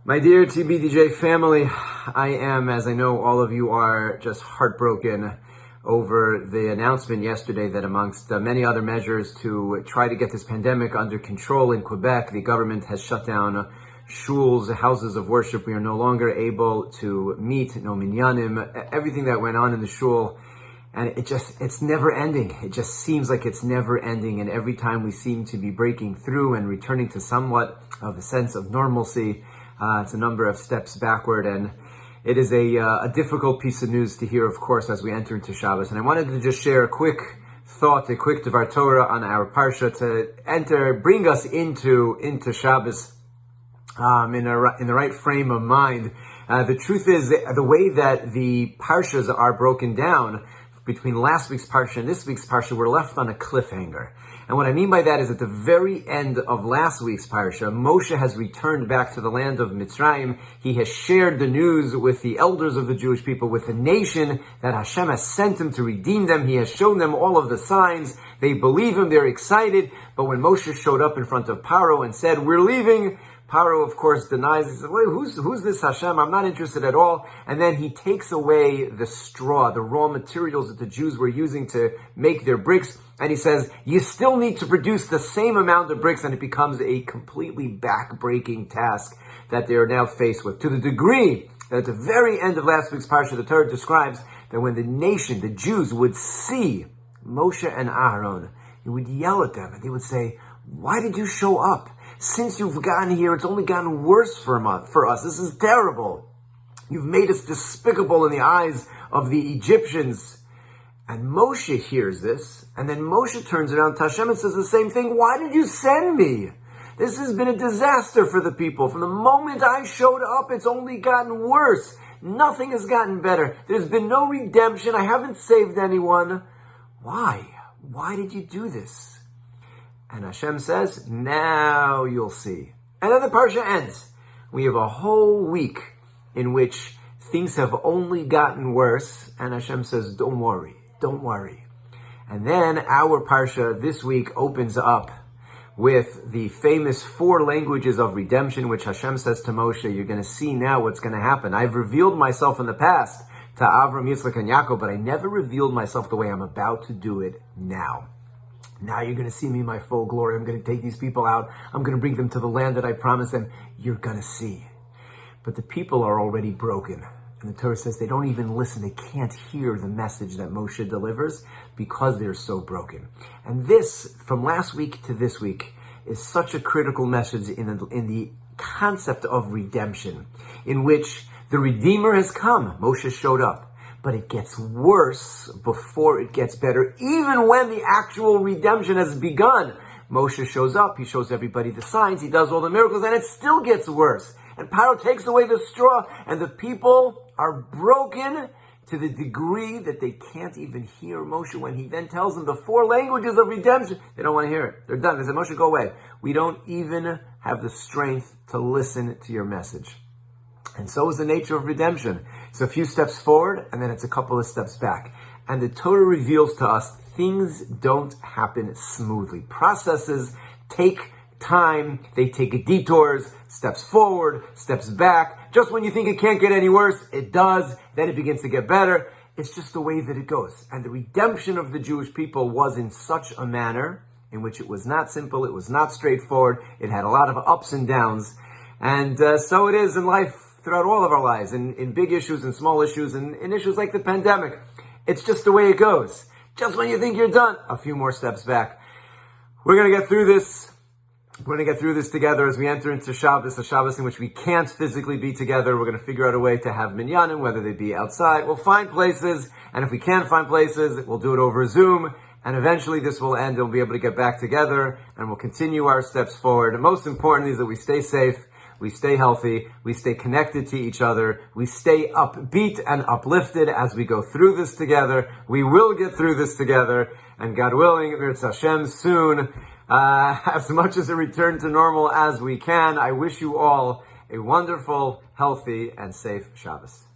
My dear TBDJ family, I am, as I know all of you are, just heartbroken over the announcement yesterday that amongst many other measures to try to get this pandemic under control in Quebec, the government has shut down shuls, houses of worship. We are no longer able to meet, no minyanim, everything that went on in the shul. And it's never ending. It just seems like it's never ending. And every time we seem to be breaking through and returning to somewhat of a sense of normalcy, it's a number of steps backward, and it is a difficult piece of news to hear, of course, as we enter into Shabbos. And I wanted to just share a quick thought, a quick Dvar Torah on our Parsha to bring us into Shabbos in the right frame of mind. The truth is, the way that the Parshas are broken down between last week's Parsha and this week's Parsha, we're left on a cliffhanger. And what I mean by that is at the very end of last week's Parsha, Moshe has returned back to the land of Mitzrayim. He has shared the news with the elders of the Jewish people, with the nation, that Hashem has sent him to redeem them. He has shown them all of the signs. They believe him. They're excited. But when Moshe showed up in front of Paro and said, "We're leaving," Paro, of course, denies. He says, "Wait, who's this Hashem? I'm not interested at all." And then he takes away the straw, the raw materials that the Jews were using to make their bricks. And he says, "You still need to produce the same amount of bricks," and it becomes a completely back-breaking task that they are now faced with. To the degree that at the very end of last week's Parsha, the Torah describes that when the nation, the Jews, would see Moshe and Aaron, he would yell at them and they would say, "Why did you show up? Since you've gotten here, it's only gotten worse for us. This is terrible. You've made us despicable in the eyes of the Egyptians." And Moshe hears this, and then Moshe turns around to Hashem and says the same thing. "Why did you send me? This has been a disaster for the people. From the moment I showed up, it's only gotten worse. Nothing has gotten better. There's been no redemption. I haven't saved anyone. Why? Why did you do this?" And Hashem says, "Now you'll see." And then the Parsha ends. We have a whole week in which things have only gotten worse, and Hashem says, "Don't worry. Don't worry." And then our Parsha this week opens up with the famous 4 languages of redemption, which Hashem says to Moshe, "You're going to see now what's going to happen. I've revealed myself in the past to Avram, Yitzchak, and Yaakov, but I never revealed myself the way I'm about to do it now. Now you're going to see me in my full glory. I'm going to take these people out. I'm going to bring them to the land that I promised them. You're going to see." But the people are already broken. And the Torah says they don't even listen. They can't hear the message that Moshe delivers because they're so broken. And this, from last week to this week, is such a critical message in the concept of redemption, in which the Redeemer has come. Moshe showed up. But it gets worse before it gets better. Even when the actual redemption has begun, Moshe shows up, he shows everybody the signs, he does all the miracles, and it still gets worse. And Paro takes away the straw, and the people are broken to the degree that they can't even hear Moshe when he then tells them the 4 languages of redemption. They don't want to hear it. They're done. They say, "Moshe, go away. We don't even have the strength to listen to your message." And so is the nature of redemption. It's a few steps forward, and then it's a couple of steps back. And the Torah reveals to us things don't happen smoothly. Processes take time. They take detours, steps forward, steps back. Just when you think it can't get any worse, it does. Then it begins to get better. It's just the way that it goes. And the redemption of the Jewish people was in such a manner in which it was not simple, it was not straightforward, it had a lot of ups and downs. And so it is in life throughout all of our lives, in big issues and small issues, and in issues like the pandemic. It's just the way it goes. Just when you think you're done, a few more steps back. We're going to get through this. We're going to get through this together as we enter into Shabbos, a Shabbos in which we can't physically be together. We're going to figure out a way to have minyanim, whether they be outside. We'll find places, and if we can't find places, we'll do it over Zoom. And eventually this will end, and we'll be able to get back together, and we'll continue our steps forward. And most importantly is that we stay safe, we stay healthy, we stay connected to each other, we stay upbeat and uplifted as we go through this together. We will get through this together, and God willing, Mirz Hashem soon, as much as a return to normal as we can. I wish you all a wonderful, healthy, and safe Shabbos.